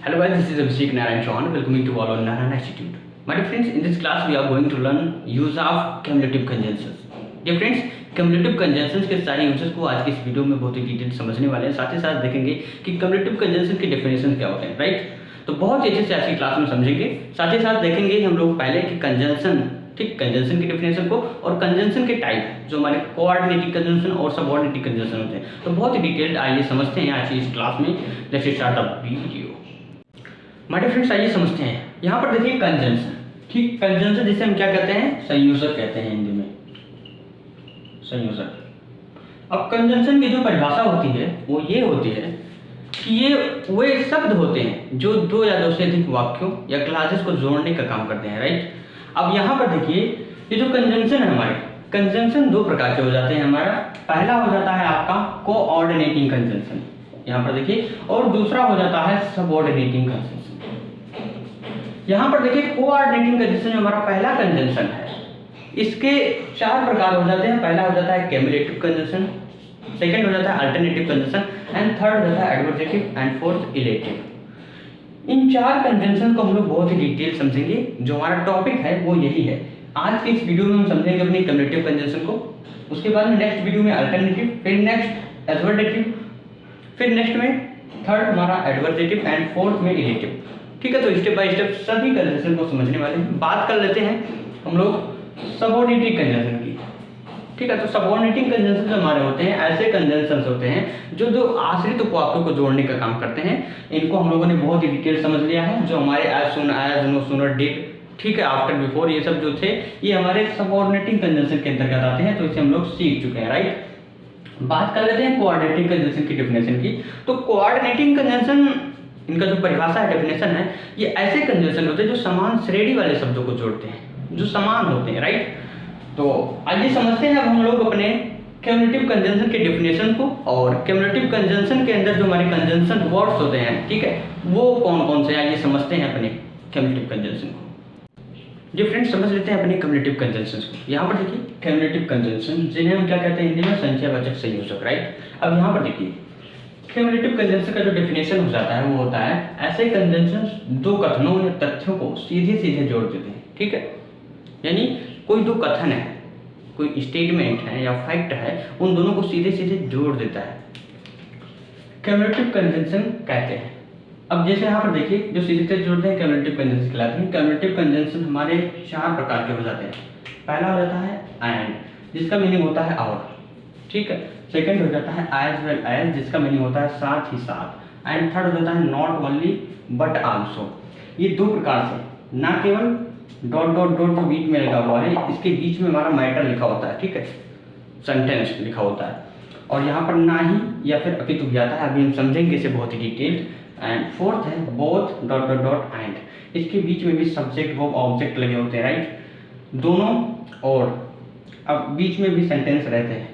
Hello guys, this is Abhishek Narayan Chauhan. Welcoming to all on Narayan Institute. My dear friends, in this class we are going to learn use of cumulative conjunctions. Dear friends, cumulative conjunctions के सारे uses को आज की इस video में बहुत ही detail समझने वाले हैं। साथ ही साथ देखेंगे कि cumulative conjunction के डेफिनेशन क्या होते हैं, राइट। तो बहुत ही अच्छे से आज की क्लास में समझेंगे। साथ ही साथ देखेंगे हम लोग पहले कि कंजंक्शन, ठीक, कंजंक्शन की डेफिनेशन को और कंजंक्शन के टाइप जो हमारे कोऑर्डिनेटिंग कंजंक्शन और सबऑर्डिनेटिंग कंजंक्शन होते हैं। तो बहुत ही डिटेल्ड आइए समझते हैं आज की इस क्लास में। Let's start the video. My dear friends, आइए समझते हैं। यहाँ पर देखिए कंजंक्शन, ठीक, कंजंक्शन जिसे हम क्या कहते हैं, संयोजक कहते हैं हिंदी में, संयोजक। अब कंजंक्शन की जो परिभाषा होती है वो ये होती है कि ये वे शब्द होते हैं जो दो या दो से अधिक वाक्यों या क्लासेस को जोड़ने का काम करते हैं, राइट। अब यहाँ पर देखिए ये जो कंजंक्शन है हमारे, कंजंक्शन दो प्रकार के हो जाते हैं। हमारा पहला हो जाता है आपका कोऑर्डिनेटिंग कंजंक्शन, यहाँ पर देखिए, और दूसरा हो जाता है सबऑर्डिनेटिंग कंजंक्शन। यहाँ पर देखिए कोऑर्डिनेटिंग कंजंक्शन हमारा पहला कंजंक्शन है, इसके चार प्रकार हो जाते हैं। पहला हो जाता है क्यूमुलेटिव कंजंक्शन, सेकंड हो जाता है अल्टरनेटिव कंजंक्शन, एंड थर्ड हो जाता है एडवर्जेटिव, एंड फोर्थ इलेटिव। इन चार कंजंक्शन को हम लोग बहुत ही डिटेल समझेंगे। जो हमारा टॉपिक है वो यही है। आज के इस वीडियो में हम समझेंगे अपनी क्यूमुलेटिव कंजंक्शन को, उसके बाद में नेक्स्ट वीडियो में अल्टरनेटिव, फिर नेक्स्ट एडवर्जेटिव, फिर नेक्स्ट में थर्ड हमारा एडवर्जेटिव, एंड फोर्थ में इलेटिव। ठीक है, तो स्टेप बाय स्टेप सभी कंजंक्शन को समझने वाले हैं। बात कर लेते हैं हम लोग सबऑर्डिनेटिंग कंजंक्शन की। ठीक है, तो सबऑर्डिनेटिंग कंजंक्शन जो हमारे होते हैं ऐसे कंजंक्शंस होते हैं जो दो आश्रित वाक्यों को जोड़ने का काम करते हैं। इनको हम लोगों ने बहुत ही डिटेल समझ लिया है। जो हमारे as soon as, no sooner, did, ठीक है, आफ्टर, बिफोर, ये सब जो थे ये हमारे सबऑर्डिनेटिंग कंजंक्शन के अंतर्गत आते हैं। तो इसे हम लोग सीख चुके हैं, राइट। बात कर लेते हैं कोऑर्डिनेटिंग कंजंक्शन की डेफिनेशन की। तो कोऑर्डिनेटिंग कंजंक्शन, इनका जो परिभाषा है, डेफिनेशन है, ये ऐसे कंजंक्शन होते हैं जो समान श्रेणी वाले शब्दों को जोड़ते हैं, जो समान होते हैं, राइट। तो आइए समझते हैं अब हम लोग अपने क्यूमुलेटिव कंजंक्शन के डेफिनेशन को, और क्यूमुलेटिव कंजंक्शन के अंदर जो हमारे कंजंक्शन वर्ड्स होते हैं, ठीक है, वो कौन कौन से, आइए समझते हैं अपने क्यूमुलेटिव कंजंक्शन को। जी फ्रेंड्स, समझ लेते हैं अपने क्यूमुलेटिव कंजंक्शंस को। यहाँ पर देखिए क्यूमुलेटिव कंजंक्शन जिन्हें हम क्या कहते हैं हिंदी में, संचयवाचक संयोजक, राइट। अब यहाँ पर देखिए क्यूमुलेटिव कंजंक्शन का जो डेफिनेशन हो जाता है वो होता है ऐसे कंजंक्शन दो कथनों या तथ्यों को सीधे सीधे जोड़ देते हैं, ठीक है। यानी कोई दो कथन है, कोई स्टेटमेंट है या फैक्ट है, उन दोनों को सीधे सीधे जोड़ देता है, क्यूमुलेटिव कंजंक्शन कहते हैं। अब जैसे यहाँ पर देखिए जो सीधे सीधे जोड़ते हैं क्यूमुलेटिव कंजंक्शन कहलाते हैं। क्यूमुलेटिव कंजंक्शन हमारे चार प्रकार के हो जाते हैं। पहला हो जाता है एंड, जिसका मीनिंग होता है और, ठीक है। सेकंड हो जाता है एज वेल एज, जिसका मीनिंग होता है साथ ही साथ, एंड थर्ड हो जाता है नॉट ओनली बट आल्सो। ये दो प्रकार से, ना केवल डॉट डॉट डॉट जो बीच में लगा हुआ है, इसके बीच में हमारा मैटर लिखा होता है, ठीक है, सेंटेंस लिखा होता है, और यहाँ पर ना ही या फिर अपितु भी आता है। अभी हम समझेंगे इसे बहुत ही डिटेल। एंड फोर्थ है both dot dot dot and, इसके बीच में भी सब्जेक्ट वर्ब ऑब्जेक्ट लगे होते हैं, राइट, दोनों, और अब बीच में भी सेंटेंस रहते हैं।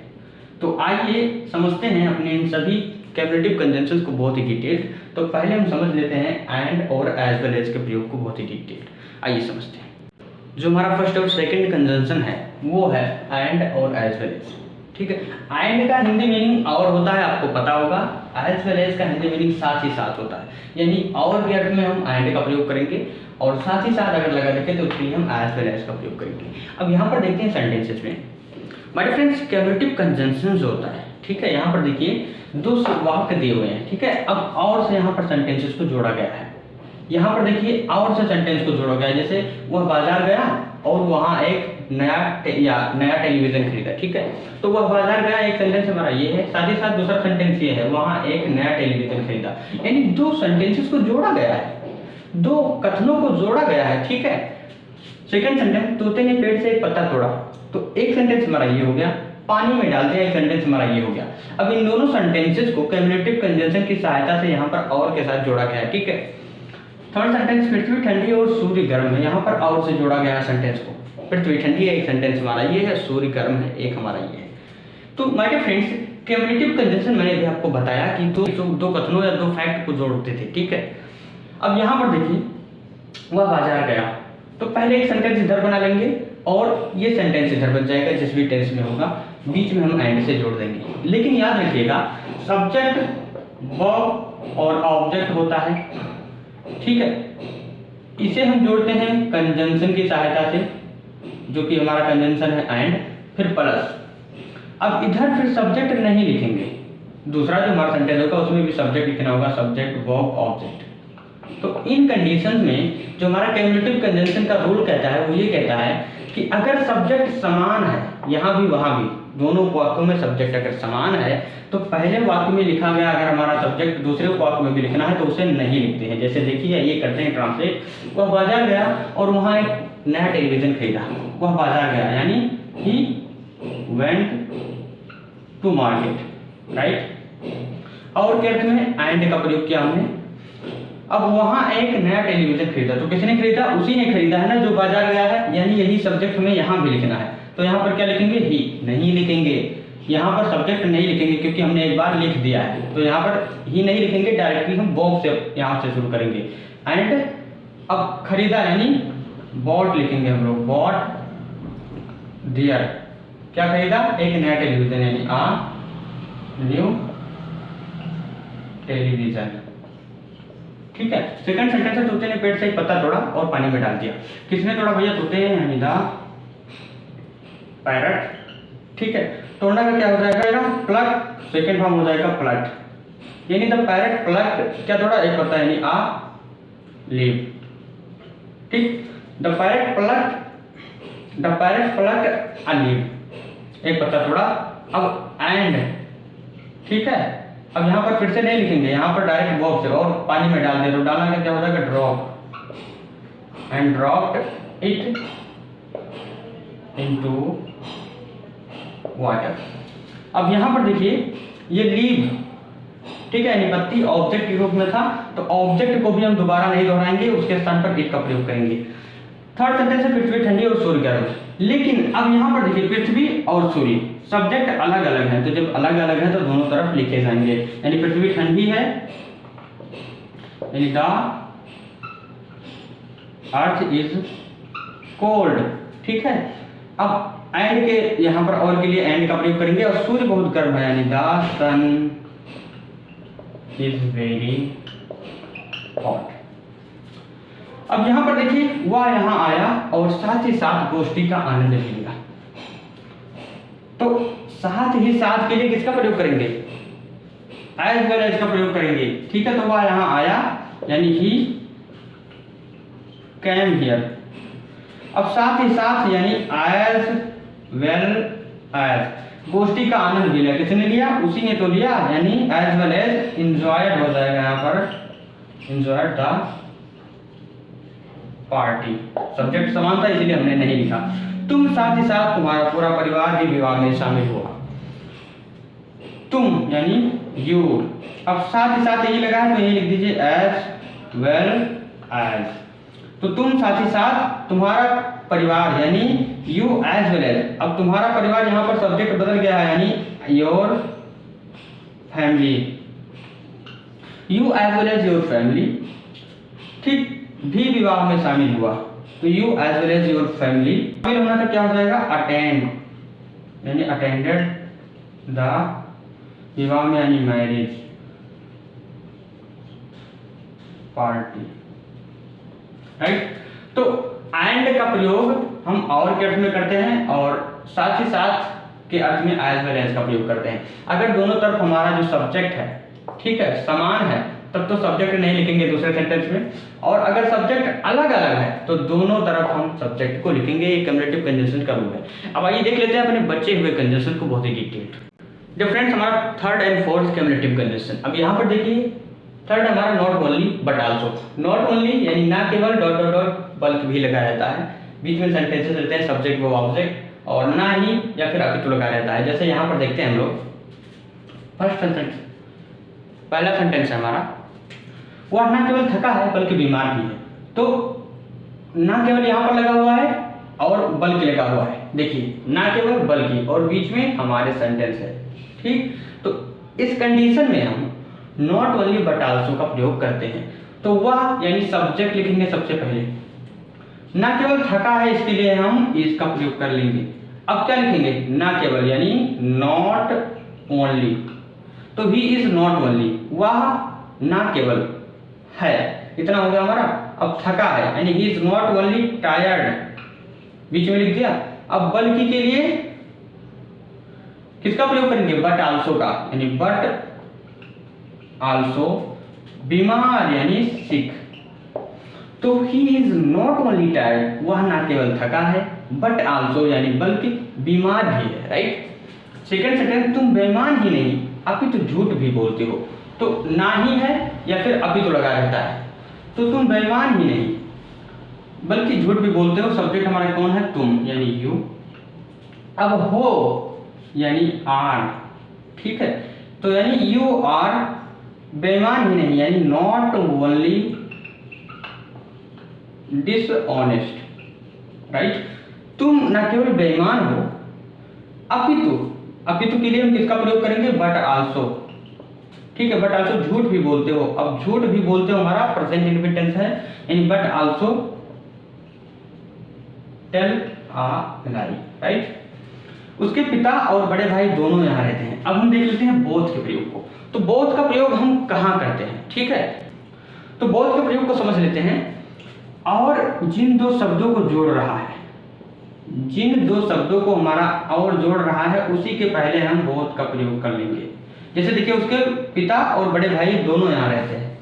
तो आइए समझते हैं अपने इन सभी क्यूमुलेटिव कंजंक्शंस को बहुत ही डिटेल। तो पहले हम समझ लेते हैं एंड और एज वेल एज के प्रयोग को बहुत ही डिटेल। आइए समझते हैं। जो हमारा फर्स्ट और सेकंड कंजंक्शन है वो है एंड और एज वेल एज, ठीक है। एंड का हिंदी मीनिंग और होता है, आपको पता होगा। एज वेल एज का हिंदी मीनिंग साथ ही साथ होता है, यानी और के अर्थ में हम एंड का प्रयोग करेंगे, और साथ ही साथ अगर लगा रखें तो उसके लिए हम एज वेल एज का प्रयोग करेंगे। अब यहाँ पर देखते हैं सेंटेंसेस में। My dear friends, cumulative conjunction जो होता है, ठीक है, यहाँ पर देखिए दो वाक्य दिए हुए हैं, ठीक है। अब और से यहाँ पर सेंटेंसेस को जोड़ा गया है। यहाँ पर देखिए और से सेंटेंस को जोड़ा गया है, जैसे वह बाजार गया और वहाँ एक नया टेलीविजन खरीदा, ठीक है। तो वह बाजार गया एक सेंटेंस हमारा ये है, साथ ही साथ दूसरा सेंटेंस ये है, वहाँ एक नया टेलीविजन खरीदा। यानी दो सेंटेंसेस को जोड़ा गया है, दो कथनों को जोड़ा गया है, ठीक है। सेकंड सेंटेंस, तोते ने पेड़ से एक पत्ता तोड़ा, तो एक सेंटेंस हमारा ये हो गया। पानी में डालते हैं, एक सेंटेंस हमारा ये हो गया। अब इन दोनों सेंटेंसेस को क्यूमुलेटिव कंजंक्शन की सहायता से यहाँ पर और के साथ जोड़ा गया है, ठीक है। थर्ड सेंटेंस, पृथ्वी ठंडी और सूर्य गर्म है, यहाँ पर और से जोड़ा गया है सेंटेंस को। पृथ्वी ठंडी है, एक सेंटेंस हमारा ये है, सूर्य गर्म है, एक हमारा ये है। तो my dear friends, cumulative conjunction मैंने भी आपको बताया कि दो कथनों या दो फैक्ट को जोड़ते थे, ठीक है। अब यहाँ पर देखिए वह बाजार गया, तो पहले एक सेंटेंस इधर बना लेंगे और ये सेंटेंस इधर बन जाएगा जिस भी टेंस में होगा, बीच में हम एंड से जोड़ देंगे। लेकिन याद रखिएगा सब्जेक्ट वर्ब और ऑब्जेक्ट होता है, ठीक है, इसे हम जोड़ते हैं कंजंक्शन की सहायता से, जो कि हमारा कंजंक्शन है एंड, फिर प्लस। अब इधर फिर सब्जेक्ट नहीं लिखेंगे, दूसरा जो हमारा सेंटेंस होगा उसमें भी सब्जेक्ट लिखना होगा, सब्जेक्ट वर्ब ऑब्जेक्ट। तो इन कंडीशंस में जो हमारा क्यूमुलेटिव कंजंक्शन का रूल कहता है वो ये कहता है कि अगर सब्जेक्ट समान है, यहाँ भी वहाँ भी, दोनों वाक्यों में सब्जेक्ट अगर समान है तो पहले वाक्य में लिखा गया अगर हमारा सब्जेक्ट दूसरे वाक्य में भी लिखना है तो उसे नहीं लिखते हैं। जैसे देखिए ये करते हैं ट्रांसलेट, वह बाजार गया और वहाँ एक नया टेलीविजन खरीदा, वह बाजार गया यानी he went to market, right. और के अर्थ में एंड का प्रयोग किया हमने। अब वहां एक नया टेलीविजन खरीदा, तो किसने खरीदा? उसी ने खरीदा है ना जो बाजार गया है, यानी यही सब्जेक्ट हमें यहाँ भी लिखना है। तो यहाँ पर क्या लिखेंगे? ही। नहीं लिखेंगे, यहाँ पर सब्जेक्ट नहीं लिखेंगे क्योंकि हमने एक बार लिख दिया है, तो यहाँ पर ही नहीं लिखेंगे, डायरेक्टली हम बॉब से यहाँ से शुरू करेंगे। एंड अब खरीदा यानी बॉट लिखेंगे हम लोग, बॉट डियर, क्या खरीदा? एक नया टेलीविजन यानी आ न्यू टेलीविजन, ठीक है। सेकंड सेंटेंस है तोते ने पेड़ से एक पत्ता तोड़ा और पानी में डाल दिया। किसने तोड़ा भैया? तोते यानी द पैरट, ठीक है। तोड़ना का क्या हो जाएगा? प्लक, सेकंड फॉर्म हो जाएगा प्लट, यानी द पैरट प्लक क्या तोड़ा? एक पत्ता यानी आ लीव, ठीक। The parrot pluck a leaf, एक पत्ता तोड़ा। अब एंड, ठीक है। अब यहाँ पर फिर से नहीं लिखेंगे, यहाँ पर डायरेक्ट वर्ब से, और पानी में डाल दे तो डालना का क्या हो जाएगा? Drop, and dropped it into water. अब यहाँ पर देखिए ये लीव, ठीक है, यानी पत्ती ऑब्जेक्ट के रूप में था, तो ऑब्जेक्ट को भी हम दोबारा नहीं दोहराएंगे, उसके स्थान पर इट का प्रयोग करेंगे। थर्ड सेंटेंस है पृथ्वी ठंडी और सूर्य गर्म। लेकिन अब यहाँ पर देखिए पृथ्वी और सूर्य सब्जेक्ट अलग अलग है, तो जब अलग अलग है तो दोनों तरफ लिखे जाएंगे। यानी पृथ्वी ठंडी है यानी द अर्थ इज कोल्ड, ठीक है। अब एंड के यहाँ पर और के लिए एंड का प्रयोग करेंगे, और सूर्य बहुत गर्म है यानी the sun is very hot. अब यहाँ पर देखिए वह यहाँ आया और साथ ही साथ गोष्ठी का आनंद भी लिया, तो साथ ही साथ के लिए किसका प्रयोग करेंगे? एज वेल एज का प्रयोग करेंगे, ठीक है। तो वह यहाँ आया यानी ही कैम हियर। अब साथ ही साथ यानी एज वेल एज, गोष्ठी का आनंद भी लिया, किसने लिया? उसी ने तो लिया, यानी एज वेल एज इंजॉयड हो जाएगा यहाँ पर, इंजॉयड द पार्टी। सब्जेक्ट समान था इसलिए हमने नहीं लिखा। तुम साथ ही साथ तुम्हारा पूरा परिवार भी विवाह में शामिल हुआ। तुम यानी यू, अब साथ ही साथ यही लगा है तो यही लिख दीजिए एज वेल एज। तो तुम साथ ही साथ तुम्हारा परिवार यानी यू एज वेल एज। अब तुम्हारा परिवार यहाँ पर सब्जेक्ट बदल गया है यानी your family, you as well as your family, ठीक, भी विवाह में शामिल हुआ, तो you as well as your family. शामिल होना का क्या हो जाएगा? अटेंड, यानी अटेंडेड द विवाह में यानी मैरिज पार्टी, राइट। तो एंड का प्रयोग हम और के अर्थ में करते हैं और साथ ही साथ के अर्थ में एज वेल एज का प्रयोग करते हैं। अगर दोनों तरफ हमारा जो सब्जेक्ट है, ठीक है, समान है, तब तो सब्जेक्ट नहीं लिखेंगे दूसरे सेंटेंस में, और अगर सब्जेक्ट अलग अलग है तो दोनों तरफ हम सब्जेक्ट को लिखेंगे। ये क्यूमुलेटिव कंजंक्शन का रूल है। अब आइए देख लेते हैं अपने बचे हुए कंजंक्शन को बहुत ही डिटेल्ड। डिफरेंस हमारा third and fourth cumulative conjunction. अब यहाँ पर देखिए थर्ड हमारा not only but also. Not only यानी ना केवल डॉट डॉट डॉट बल्कि भी लगा रहता है, बीच में सेंटेंसेस रहते हैं सब्जेक्ट व ऑब्जेक्ट, और ना ही या फिर अपितु लगा रहता है। जैसे यहाँ पर देखते हैं हम लोग, फर्स्ट सेंटेंस, पहला सेंटेंस है हमारा, वह ना केवल थका है बल्कि बीमार भी है। तो ना केवल यहाँ पर लगा हुआ है और बल्कि लगा हुआ है, देखिए ना केवल बल्कि, और बीच में हमारे सेंटेंस है, ठीक। तो इस कंडीशन में हम नॉट ओनली बट आल्सो का प्रयोग करते हैं। तो वह यानी सब्जेक्ट लिखेंगे सबसे पहले, ना केवल थका है इसके लिए हम इसका प्रयोग कर लेंगे। अब क्या लिखेंगे? ना केवल यानी नॉट ओनली, तो ही इज नॉट ओनली, वह ना केवल है, इतना हो गया हमारा। अब थका है यानी he is not only tired, बीच में लिख दिया। अब बल्कि के लिए किसका प्रयोग करेंगे, बट आल्सो का, यानी बट आल्सो बीमार यानी सिक। तो ही इज नॉट ओनली टायर्ड, वह ना केवल थका है, बट आल्सो यानी बल्कि बीमार भी है, राइट। सेकंड सेंटेंस, तुम बेईमान ही नहीं अपितु झूठ भी बोलते हो। तो ना ही है या फिर अपितु लगा रहता है, तो तुम बेईमान ही नहीं बल्कि झूठ भी बोलते हो। सब्जेक्ट हमारा कौन है, तुम यानी यू। अब हो यानी आर, ठीक है। तो यानी यू आर बेईमान ही नहीं यानी नॉट ओनली डिसऑनेस्ट, राइट। तुम न केवल बेईमान हो अपितु, अपितु के लिए हम किसका प्रयोग करेंगे, बट आल्सो, ठीक है। बट आल्सो झूठ भी बोलते हो। अब झूठ भी बोलते हो हमारा प्रेजेंट इंडेफिनिट टेंस है, यानी but also tell a lie, right. उसके पिता और बड़े भाई दोनों यहाँ रहते हैं। अब हम देख लेते हैं बोथ के प्रयोग को। तो बोथ का प्रयोग हम कहाँ करते हैं, ठीक है। तो बोथ के प्रयोग को समझ लेते हैं। और जिन दो शब्दों को जोड़ रहा है, जिन दो शब्दों को हमारा और जोड़ रहा है, उसी के पहले हम बोथ का प्रयोग कर लेंगे। जैसे देखिए उसके पिता और बड़े भाई दोनों यहाँ रहते हैं,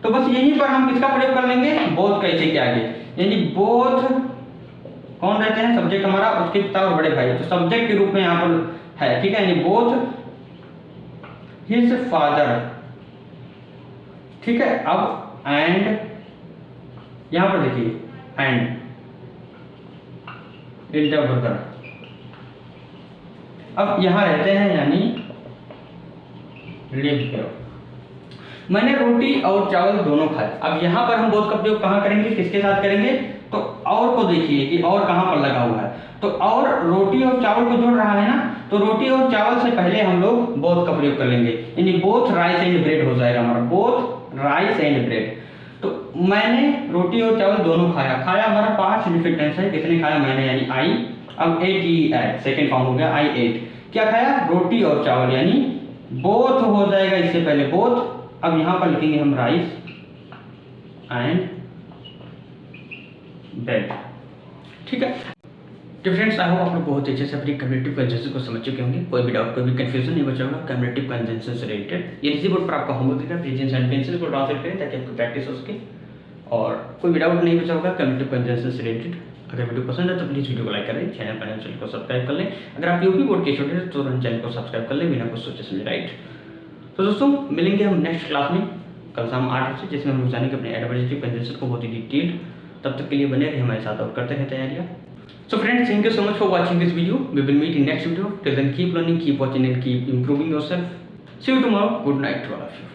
तो बस यहीं पर हम किसका प्रयोग कर लेंगे, बोथ का इसी के आगे, यानी बोथ कौन रहते हैं, सब्जेक्ट हमारा उसके पिता और बड़े भाई, तो सब्जेक्ट के रूप में यहाँ पर है, ठीक है। यानी बोथ हिज फादर, ठीक है। अब एंड यहां पर देखिए एंड एल्डर ब्रदर, अब यहां रहते हैं यानी लिव हियर। मैंने रोटी और चावल दोनों खाए। अब यहां पर हम बोथ का प्रयोग कहां करेंगे, किसके साथ करेंगे, तो और को देखिए कि और कहां पर लगा हुआ है। तो और रोटी और चावल को जोड़ रहा है ना, तो रोटी और चावल से पहले हम लोग बोथ का प्रयोग कर लेंगे, यानी बोथ राइस एंड ब्रेड हो जाएगा हमारा, बोथ राइस एंड ब्रेड। तो मैंने रोटी और चावल दोनों खाया। खाया हमारा पास्ट इंडेफिनिट टेंस है, किसने खाया, मैंने यानी आई। अब एट ही एट, सेकेंड फॉर्म हो गया, आई एट। क्या खाया, रोटी और चावल, यानी बोथ हो जाएगा इससे पहले बोथ। अब यहां पर लिखेंगे हम राइस एंड ब्रेड, ठीक है। तो फ्रेंड्स आई होप आप लोग बहुत अच्छे से अपनी कम्युनिटिव कंजंक्शन को समझ चुके होंगे। कोई भी डाउट, कोई भी कंफ्यूजन नहीं बचा होगा कम्युनिटिव कंजंक्शन से रिलेटेड। ये इसी बोर्ड पर आपका होमवर्क देगा, प्रेजेंट सेंटेंसेस को ट्रांसलेट करें ताकि आपको प्रैक्टिस हो सके। और कोई भी डाउट नहीं बचा होगा कम्युनिटिव कंजंक्शन से रिलेटेड। अगर वीडियो पसंद है तो प्लीज़ वीडियो को लाइक कर लें, चैनल को सब्सक्राइब कर लें। अगर आप यूपी बोर्ड के स्टूडेंट हैं तो चैनल को सब्सक्राइब कर लें बिना कुछ सोचे समझे, राइट। तो दोस्तों मिलेंगे हम नेक्स्ट क्लास में कल शाम 8 बजे, जिसमें हम जानेंगे अपने एडवर्जेटिव कंजंक्शन को बहुत ही डिटेल्ड। तब तक के लिए बने रहे हमारे साथ और करते हैं तैयारियाँ। So friends, thank you so much for watching this video. We will meet in next video. Till then, keep learning, keep watching, and keep improving yourself. See you tomorrow. Good night to all of you.